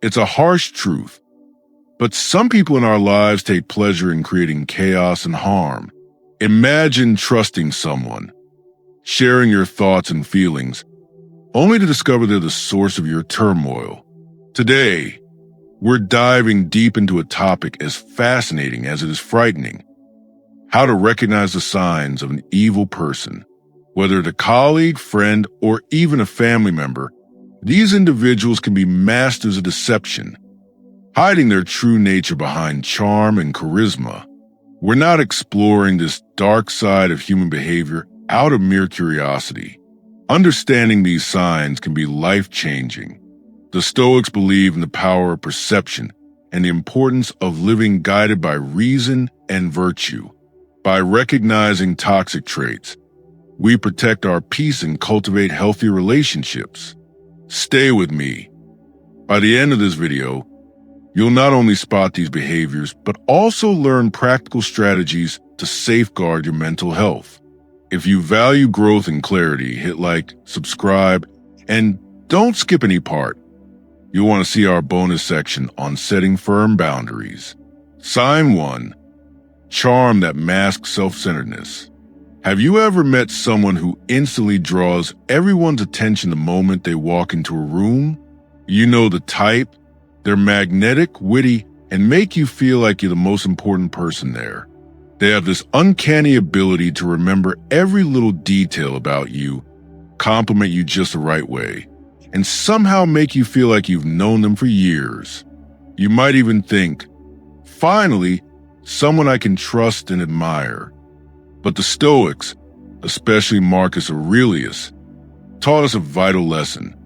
It's a harsh truth, but some people in our lives take pleasure in creating chaos and harm. Imagine trusting someone, sharing your thoughts and feelings, only to discover they're the source of your turmoil. Today, we're diving deep into a topic as fascinating as it is frightening: how to recognize the signs of an evil person. Whether it's a colleague, friend, or even a family member, these individuals can be masters of deception, hiding their true nature behind charm and charisma. We're not exploring this dark side of human behavior out of mere curiosity. Understanding these signs can be life-changing. The Stoics believe in the power of perception and the importance of living guided by reason and virtue. By recognizing toxic traits, we protect our peace and cultivate healthy relationships. Stay with me. By the end of this video, you'll not only spot these behaviors, but also learn practical strategies to safeguard your mental health. If you value growth and clarity, hit like, subscribe, and don't skip any part. You'll want to see our bonus section on setting firm boundaries. Sign 1. Charm that masks self-centeredness. Have you ever met someone who instantly draws everyone's attention the moment they walk into a room? You know the type. They're magnetic, witty, and make you feel like you're the most important person there. They have this uncanny ability to remember every little detail about you, compliment you just the right way, and somehow make you feel like you've known them for years. You might even think, finally, someone I can trust and admire. But the Stoics, especially Marcus Aurelius, taught us a vital lesson.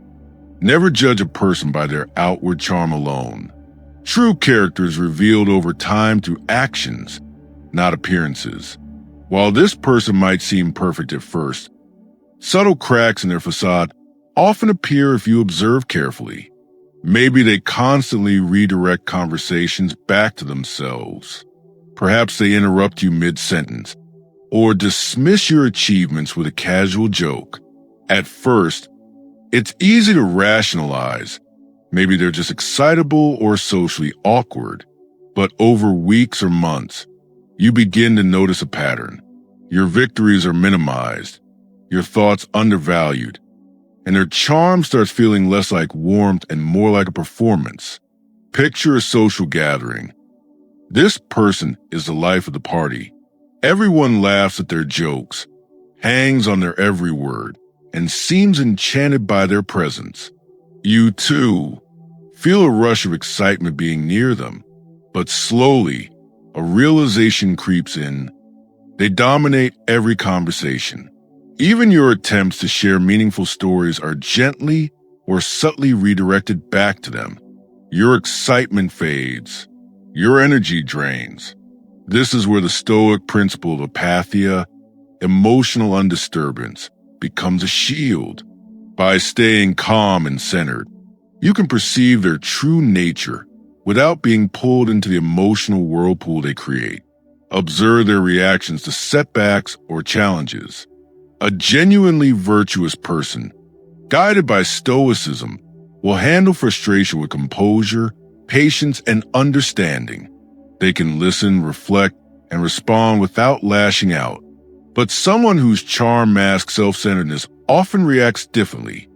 Never judge a person by their outward charm alone. True character is revealed over time through actions, not appearances. While this person might seem perfect at first, subtle cracks in their facade often appear if you observe carefully. Maybe they constantly redirect conversations back to themselves. Perhaps they interrupt you mid-sentence, or dismiss your achievements with a casual joke. At first, it's easy to rationalize. Maybe they're just excitable or socially awkward. But over weeks or months, you begin to notice a pattern. Your victories are minimized, your thoughts undervalued, and their charm starts feeling less like warmth and more like a performance. Picture a social gathering. This person is the life of the party. Everyone laughs at their jokes, hangs on their every word, and seems enchanted by their presence. You, too, feel a rush of excitement being near them, but slowly, a realization creeps in. They dominate every conversation. Even your attempts to share meaningful stories are gently or subtly redirected back to them. Your excitement fades. Your energy drains. This is where the Stoic principle of apatheia, emotional undisturbance, becomes a shield. By staying calm and centered, you can perceive their true nature without being pulled into the emotional whirlpool they create. Observe their reactions to setbacks or challenges. A genuinely virtuous person, guided by Stoicism, will handle frustration with composure, patience, and understanding. They can listen, reflect, and respond without lashing out. But someone whose charm masks self-centeredness often reacts differently.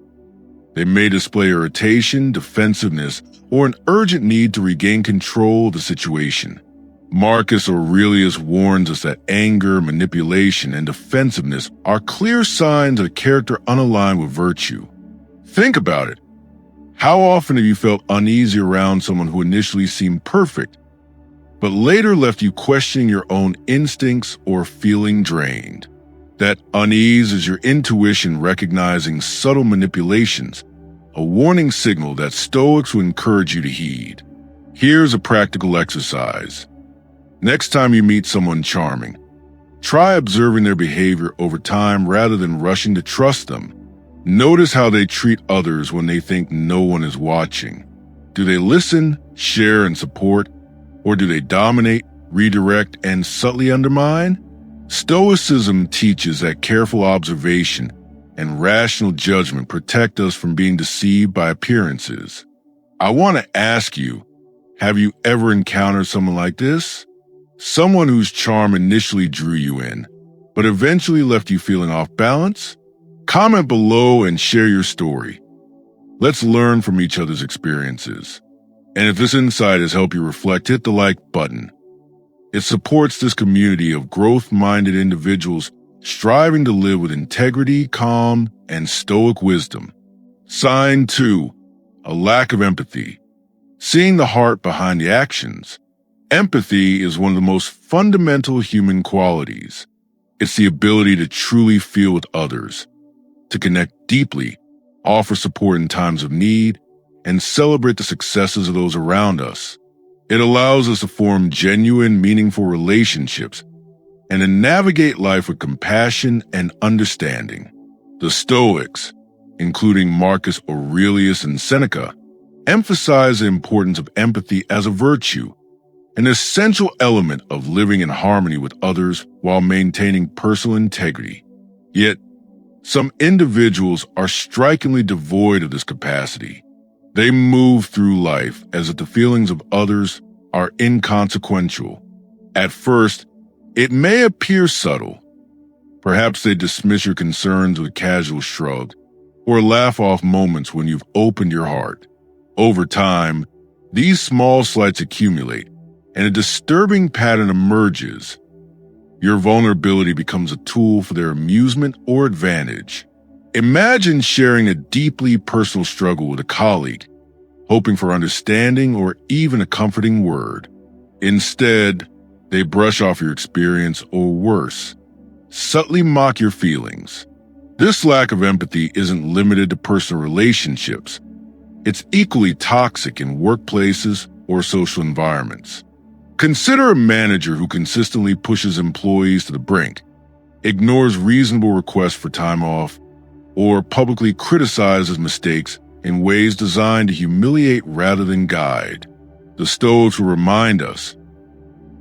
They may display irritation, defensiveness, or an urgent need to regain control of the situation. Marcus Aurelius warns us that anger, manipulation, and defensiveness are clear signs of a character unaligned with virtue. Think about it. How often have you felt uneasy around someone who initially seemed perfect, but later left you questioning your own instincts or feeling drained? That unease is your intuition recognizing subtle manipulations, a warning signal that Stoics will encourage you to heed. Here's a practical exercise. Next time you meet someone charming, try observing their behavior over time rather than rushing to trust them. Notice how they treat others when they think no one is watching. Do they listen, share, and support? Or do they dominate, redirect, and subtly undermine? Stoicism teaches that careful observation and rational judgment protect us from being deceived by appearances. I want to ask you, have you ever encountered someone like this? Someone whose charm initially drew you in, but eventually left you feeling off balance? Comment below and share your story. Let's learn from each other's experiences. And if this insight has helped you reflect, hit the like button. It supports this community of growth-minded individuals striving to live with integrity, calm, and stoic wisdom. Sign 2, a lack of empathy. Seeing the heart behind the actions. Empathy is one of the most fundamental human qualities. It's the ability to truly feel with others, to connect deeply, offer support in times of need, and celebrate the successes of those around us. It allows us to form genuine, meaningful relationships and to navigate life with compassion and understanding. The Stoics, including Marcus Aurelius and Seneca, emphasize the importance of empathy as a virtue, an essential element of living in harmony with others while maintaining personal integrity. Yet, some individuals are strikingly devoid of this capacity. They move through life as if the feelings of others are inconsequential. At first, it may appear subtle. Perhaps they dismiss your concerns with a casual shrug, or laugh off moments when you've opened your heart. Over time, these small slights accumulate, and a disturbing pattern emerges. Your vulnerability becomes a tool for their amusement or advantage. Imagine sharing a deeply personal struggle with a colleague, hoping for understanding or even a comforting word. Instead, they brush off your experience or worse, subtly mock your feelings. This lack of empathy isn't limited to personal relationships. It's equally toxic in workplaces or social environments. Consider a manager who consistently pushes employees to the brink, ignores reasonable requests for time off, or publicly criticizes mistakes in ways designed to humiliate rather than guide. The Stoics will remind us,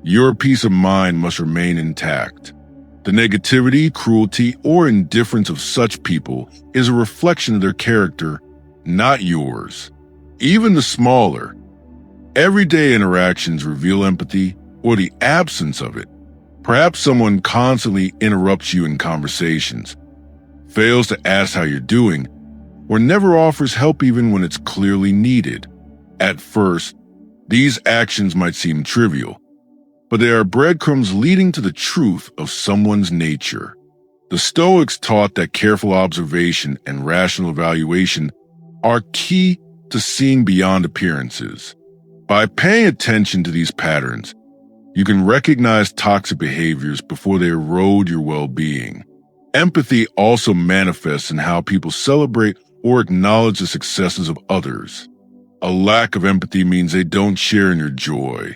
your peace of mind must remain intact. The negativity, cruelty, or indifference of such people is a reflection of their character, not yours. Even the smaller, everyday interactions reveal empathy or the absence of it. Perhaps someone constantly interrupts you in conversations, fails to ask how you're doing, or never offers help even when it's clearly needed. At first, these actions might seem trivial, but they are breadcrumbs leading to the truth of someone's nature. The Stoics taught that careful observation and rational evaluation are key to seeing beyond appearances. By paying attention to these patterns, you can recognize toxic behaviors before they erode your well-being. Empathy also manifests in how people celebrate or acknowledge the successes of others. A lack of empathy means they don't share in your joy.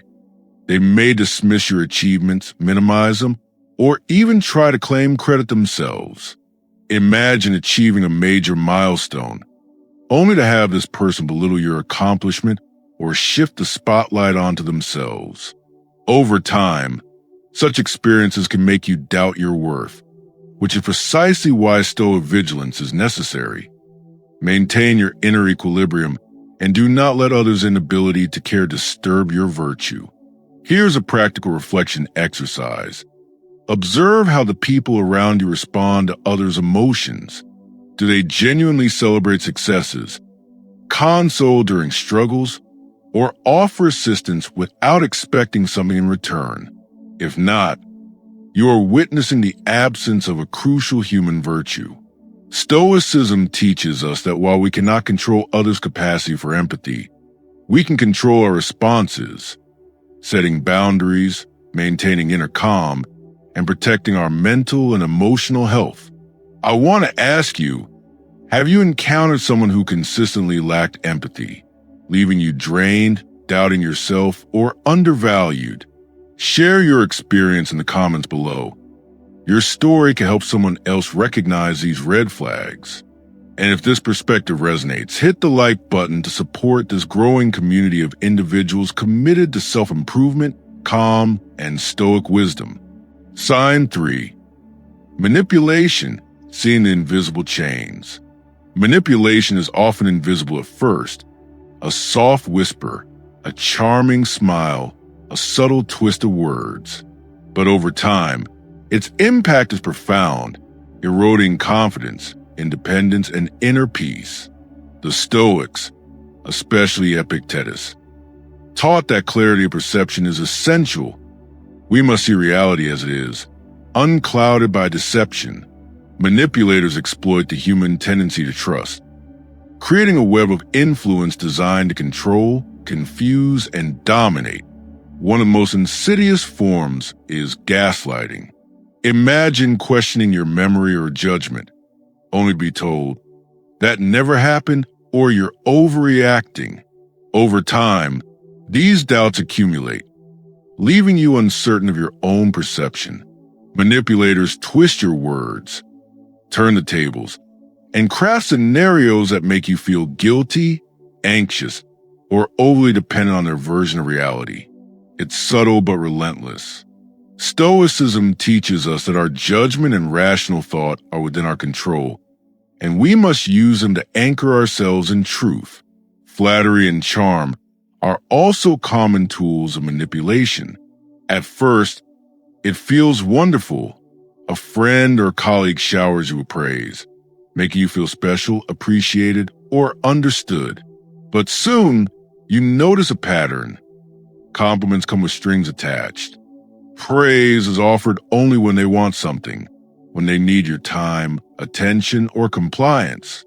They may dismiss your achievements, minimize them, or even try to claim credit themselves. Imagine achieving a major milestone, only to have this person belittle your accomplishment or shift the spotlight onto themselves. Over time, such experiences can make you doubt your worth, which is precisely why Stoic vigilance is necessary. Maintain your inner equilibrium and do not let others' inability to care disturb your virtue. Here's a practical reflection exercise. Observe how the people around you respond to others' emotions. Do they genuinely celebrate successes, console during struggles, or offer assistance without expecting something in return? If not, you are witnessing the absence of a crucial human virtue. Stoicism teaches us that while we cannot control others' capacity for empathy, we can control our responses, setting boundaries, maintaining inner calm, and protecting our mental and emotional health. I want to ask you, have you encountered someone who consistently lacked empathy, leaving you drained, doubting yourself, or undervalued? Share your experience in the comments below. Your story can help someone else recognize these red flags. And if this perspective resonates, hit the like button to support this growing community of individuals committed to self-improvement, calm, and stoic wisdom. Sign 3. Manipulation, seeing the invisible chains. Manipulation is often invisible at first, a soft whisper, a charming smile, a subtle twist of words. But over time, its impact is profound, eroding confidence, independence, and inner peace. The Stoics, especially Epictetus, taught that clarity of perception is essential. We must see reality as it is, unclouded by deception. Manipulators exploit the human tendency to trust, creating a web of influence designed to control, confuse, and dominate. One of the most insidious forms is gaslighting. Imagine questioning your memory or judgment, only to be told that never happened or you're overreacting. Over time, these doubts accumulate, leaving you uncertain of your own perception. Manipulators twist your words, turn the tables, and craft scenarios that make you feel guilty, anxious, or overly dependent on their version of reality. It's subtle but relentless. Stoicism teaches us that our judgment and rational thought are within our control, and we must use them to anchor ourselves in truth. Flattery and charm are also common tools of manipulation. At first, it feels wonderful. A friend or colleague showers you with praise, making you feel special, appreciated, or understood. But soon, you notice a pattern. Compliments come with strings attached. Praise is offered only when they want something, when they need your time, attention, or compliance.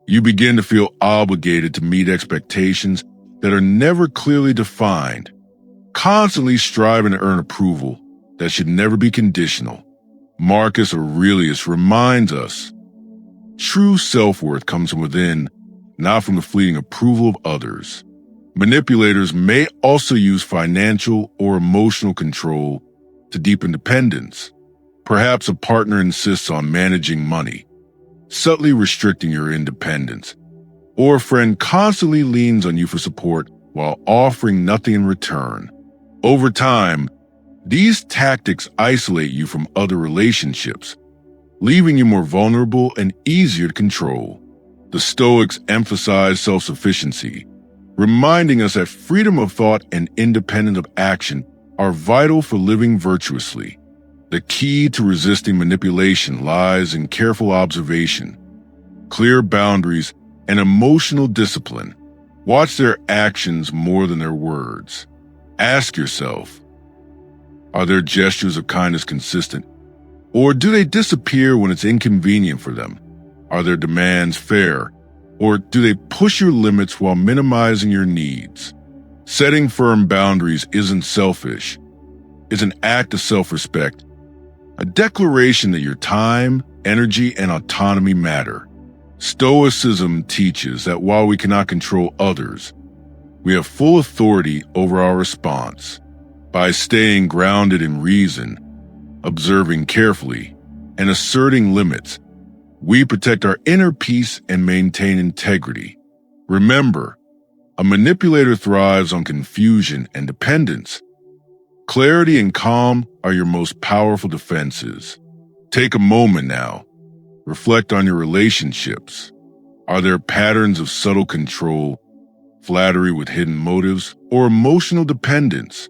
You begin to feel obligated to meet expectations that are never clearly defined, constantly striving to earn approval that should never be conditional. Marcus Aurelius reminds us, true self-worth comes from within, not from the fleeting approval of others. Manipulators may also use financial or emotional control to deepen dependence. Perhaps a partner insists on managing money, subtly restricting your independence, or a friend constantly leans on you for support while offering nothing in return. Over time, these tactics isolate you from other relationships, leaving you more vulnerable and easier to control. The Stoics emphasize self-sufficiency, reminding us that freedom of thought and independence of action are vital for living virtuously. The key to resisting manipulation lies in careful observation, clear boundaries, and emotional discipline. Watch their actions more than their words. Ask yourself, are their gestures of kindness consistent, or do they disappear when it's inconvenient for them? Are their demands fair, or do they push your limits while minimizing your needs? Setting firm boundaries isn't selfish. It's an act of self-respect, a declaration that your time, energy, and autonomy matter. Stoicism teaches that while we cannot control others, we have full authority over our response. By staying grounded in reason, observing carefully, and asserting limits, we protect our inner peace and maintain integrity. Remember, a manipulator thrives on confusion and dependence. Clarity and calm are your most powerful defenses. Take a moment now. Reflect on your relationships. Are there patterns of subtle control, flattery with hidden motives, or emotional dependence?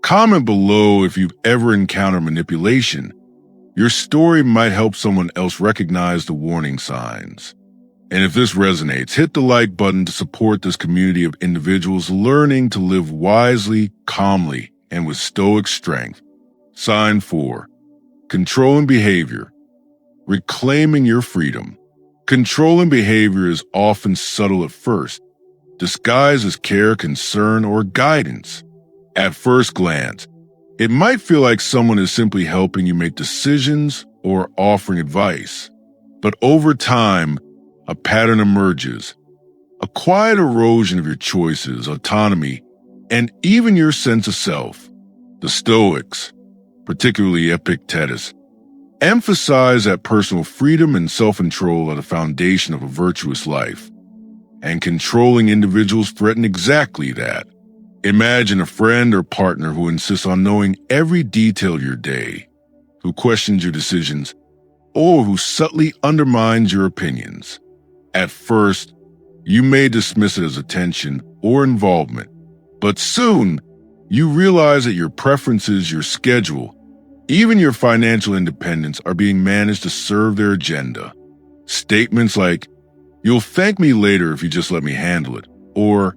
Comment below if you've ever encountered manipulation. Your story might help someone else recognize the warning signs. And if this resonates, hit the like button to support this community of individuals learning to live wisely, calmly, and with stoic strength. Sign 4. Controlling behavior. Reclaiming your freedom. Controlling behavior is often subtle at first, disguised as care, concern, or guidance. At first glance, it might feel like someone is simply helping you make decisions or offering advice. But over time, a pattern emerges, a quiet erosion of your choices, autonomy, and even your sense of self. The Stoics, particularly Epictetus, emphasize that personal freedom and self-control are the foundation of a virtuous life, and controlling individuals threaten exactly that. Imagine a friend or partner who insists on knowing every detail of your day, who questions your decisions, or who subtly undermines your opinions. At first, you may dismiss it as attention or involvement. But soon, you realize that your preferences, your schedule, even your financial independence are being managed to serve their agenda. Statements like, "You'll thank me later if you just let me handle it," or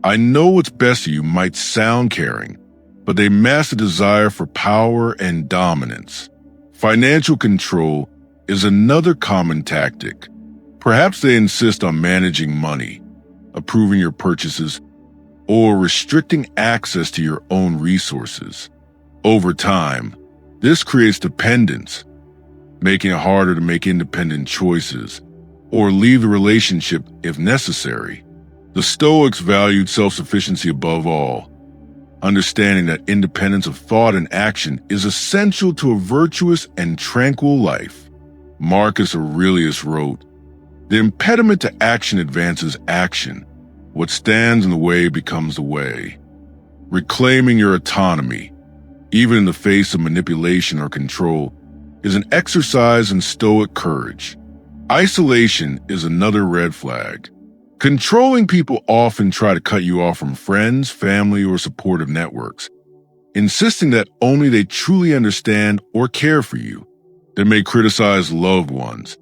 "I know what's best for you" might sound caring, but they mask a desire for power and dominance. Financial control is another common tactic. Perhaps they insist on managing money, approving your purchases, or restricting access to your own resources. Over time, this creates dependence, making it harder to make independent choices or leave the relationship if necessary. The Stoics valued self-sufficiency above all, understanding that independence of thought and action is essential to a virtuous and tranquil life. Marcus Aurelius wrote, "The impediment to action advances action. What stands in the way becomes the way." Reclaiming your autonomy, even in the face of manipulation or control, is an exercise in Stoic courage. Isolation is another red flag. Controlling people often try to cut you off from friends, family, or supportive networks, insisting that only they truly understand or care for you. They may criticize loved ones.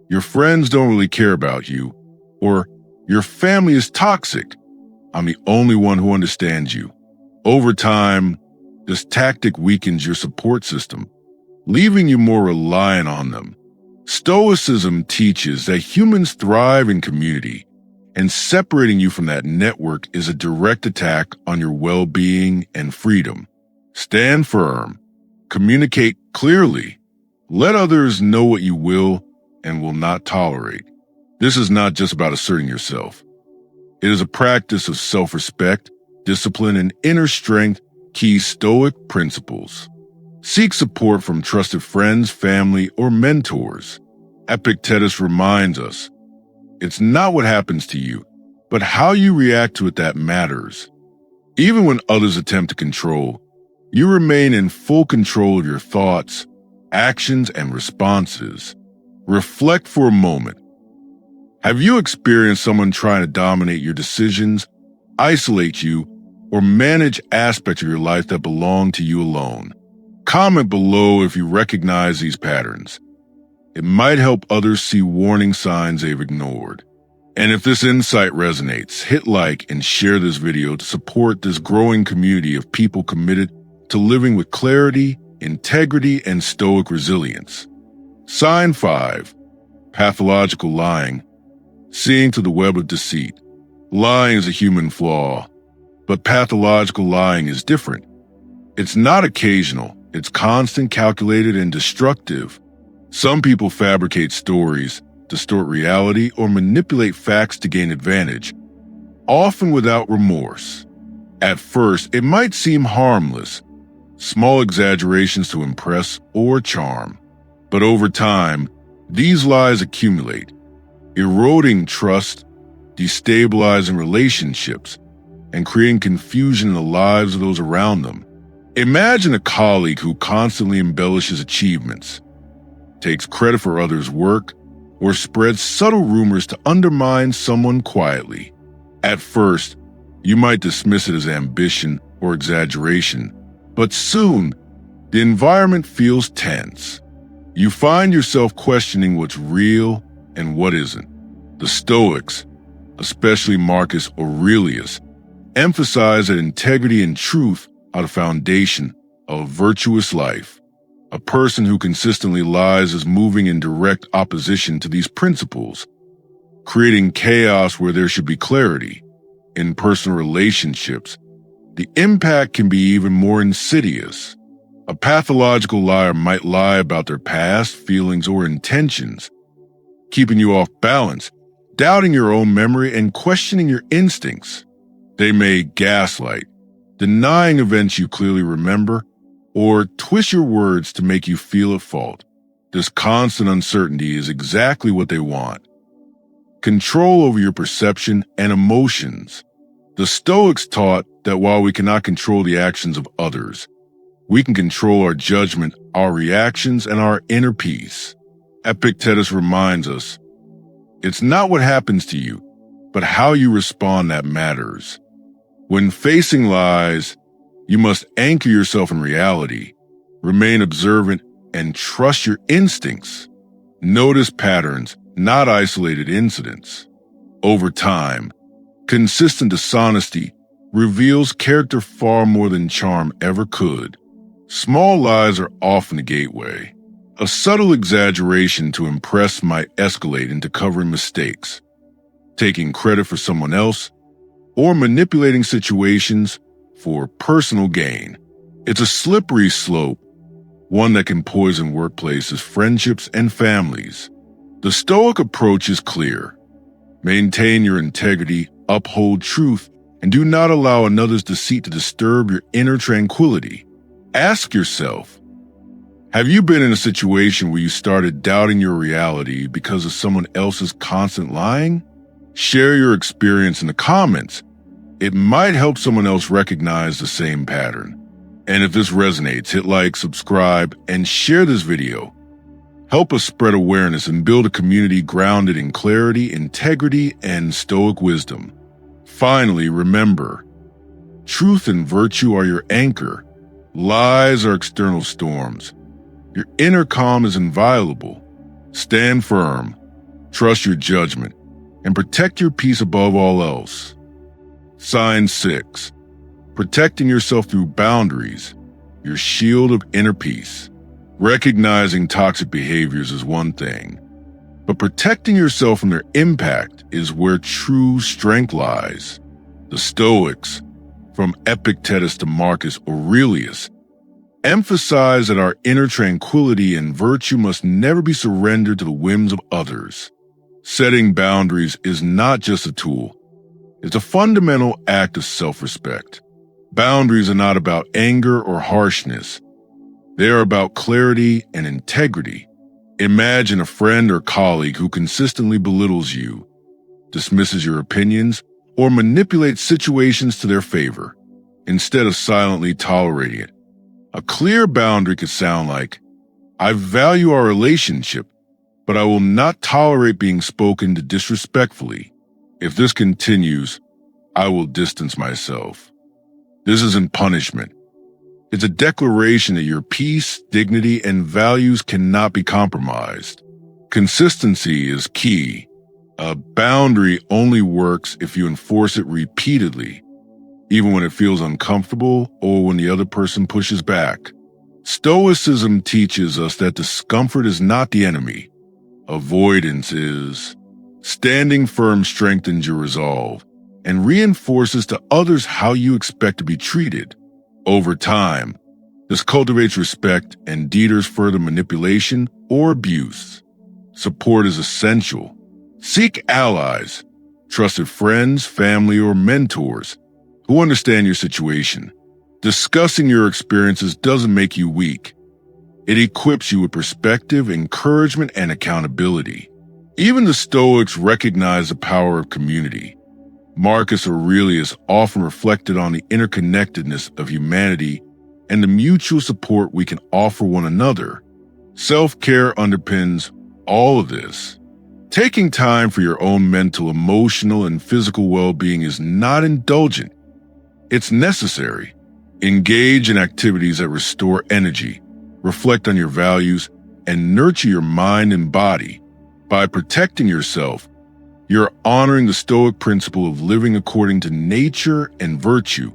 "Your friends don't really care about you," or "Your family is toxic. I'm the only one who understands you." Over time, this tactic weakens your support system, leaving you more reliant on them. Stoicism teaches that humans thrive in community, and separating you from that network is a direct attack on your well-being and freedom. Stand firm, communicate clearly, let others know what you will and will not tolerate. This is not just about asserting yourself. It is a practice of self-respect, discipline, and inner strength, key Stoic principles. Seek support from trusted friends, family, or mentors. Epictetus reminds us, it's not what happens to you, but how you react to it that matters. Even when others attempt to control, you remain in full control of your thoughts, actions, and responses. Reflect for a moment. Have you experienced someone trying to dominate your decisions, isolate you, or manage aspects of your life that belong to you alone? Comment below if you recognize these patterns. It might help others see warning signs they've ignored. And if this insight resonates, hit like and share this video to support this growing community of people committed to living with clarity, integrity, and Stoic resilience. Sign 5. Pathological lying. Seeing through the web of deceit. Lying is a human flaw, but pathological lying is different. It's not occasional, it's constant, calculated, and destructive. Some people fabricate stories, distort reality, or manipulate facts to gain advantage, often without remorse. At first, it might seem harmless, small exaggerations to impress or charm. But over time, these lies accumulate, eroding trust, destabilizing relationships, and creating confusion in the lives of those around them. Imagine a colleague who constantly embellishes achievements, takes credit for others' work, or spreads subtle rumors to undermine someone quietly. At first, you might dismiss it as ambition or exaggeration, but soon, the environment feels tense. You find yourself questioning what's real and what isn't. The Stoics, especially Marcus Aurelius, emphasize that integrity and truth are the foundation of a virtuous life. A person who consistently lies is moving in direct opposition to these principles, creating chaos where there should be clarity. In personal relationships, the impact can be even more insidious. A pathological liar might lie about their past, feelings, or intentions, keeping you off balance, doubting your own memory, and questioning your instincts. They may gaslight, denying events you clearly remember, or twist your words to make you feel at fault. This constant uncertainty is exactly what they want. Control over your perception and emotions. The Stoics taught that while we cannot control the actions of others, we can control our judgment, our reactions, and our inner peace. Epictetus reminds us, it's not what happens to you, but how you respond that matters. When facing lies, you must anchor yourself in reality, remain observant, and trust your instincts. Notice patterns, not isolated incidents. Over time, consistent dishonesty reveals character far more than charm ever could. Small lies are often a gateway. A subtle exaggeration to impress might escalate into covering mistakes, taking credit for someone else, or manipulating situations for personal gain. It's a slippery slope, one that can poison workplaces, friendships, and families. The Stoic approach is clear. Maintain your integrity, uphold truth, and do not allow another's deceit to disturb your inner tranquility. Ask yourself, have you been in a situation where you started doubting your reality because of someone else's constant lying? Share your experience in the comments. It might help someone else recognize the same pattern. And if this resonates, hit like, subscribe, and share this video. Help us spread awareness and build a community grounded in clarity, integrity, and Stoic wisdom. Finally, remember, truth and virtue are your anchor. Lies are external storms. Your inner calm is inviolable. Stand firm, trust your judgment, and protect your peace above all else. Sign 6. Protecting yourself through boundaries, your shield of inner peace. Recognizing toxic behaviors is one thing, but protecting yourself from their impact is where true strength lies. The Stoics, from Epictetus to Marcus Aurelius, emphasize that our inner tranquility and virtue must never be surrendered to the whims of others. Setting boundaries is not just a tool, it's a fundamental act of self-respect. Boundaries are not about anger or harshness. They are about clarity and integrity. Imagine a friend or colleague who consistently belittles you, dismisses your opinions, or manipulates situations to their favor, instead of silently tolerating it. A clear boundary could sound like, I value our relationship, but I will not tolerate being spoken to disrespectfully. If this continues, I will distance myself. This isn't punishment. It's a declaration that your peace, dignity, and values cannot be compromised. Consistency is key. A boundary only works if you enforce it repeatedly, even when it feels uncomfortable or when the other person pushes back. Stoicism teaches us that discomfort is not the enemy. Avoidance is. Standing firm strengthens your resolve and reinforces to others how you expect to be treated. Over time, this cultivates respect and deters further manipulation or abuse. Support is essential. Seek allies, trusted friends, family, or mentors who understand your situation. Discussing your experiences doesn't make you weak. It equips you with perspective, encouragement, and accountability. Even the Stoics recognize the power of community. Marcus Aurelius often reflected on the interconnectedness of humanity and the mutual support we can offer one another. Self-care underpins all of this. Taking time for your own mental, emotional, and physical well-being is not indulgent. It's necessary. Engage in activities that restore energy, reflect on your values, and nurture your mind and body. By protecting yourself, you're honoring the Stoic principle of living according to nature and virtue,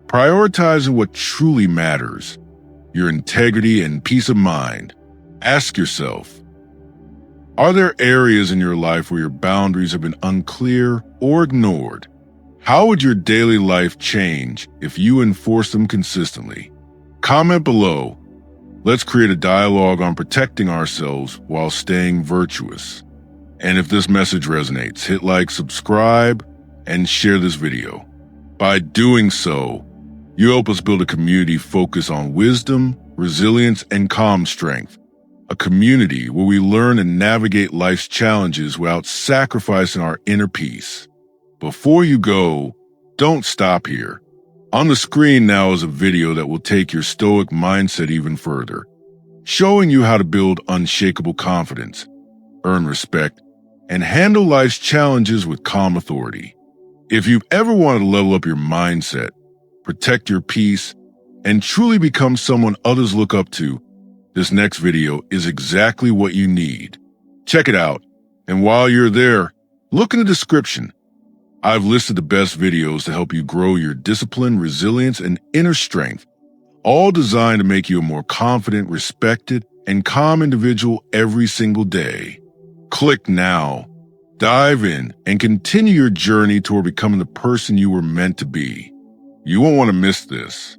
prioritizing what truly matters, your integrity and peace of mind. Ask yourself, are there areas in your life where your boundaries have been unclear or ignored? How would your daily life change if you enforce them consistently? Comment below. Let's create a dialogue on protecting ourselves while staying virtuous. And if this message resonates, hit like, subscribe, and share this video. By doing so, you help us build a community focused on wisdom, resilience, and calm strength. A community where we learn and navigate life's challenges without sacrificing our inner peace. Before you go, don't stop here. On the screen now is a video that will take your Stoic mindset even further, showing you how to build unshakable confidence, earn respect, and handle life's challenges with calm authority. If you've ever wanted to level up your mindset, protect your peace, and truly become someone others look up to, this next video is exactly what you need. Check it out, and while you're there, look in the description. I've listed the best videos to help you grow your discipline, resilience, and inner strength, all designed to make you a more confident, respected, and calm individual every single day. Click now, dive in, and continue your journey toward becoming the person you were meant to be. You won't want to miss this.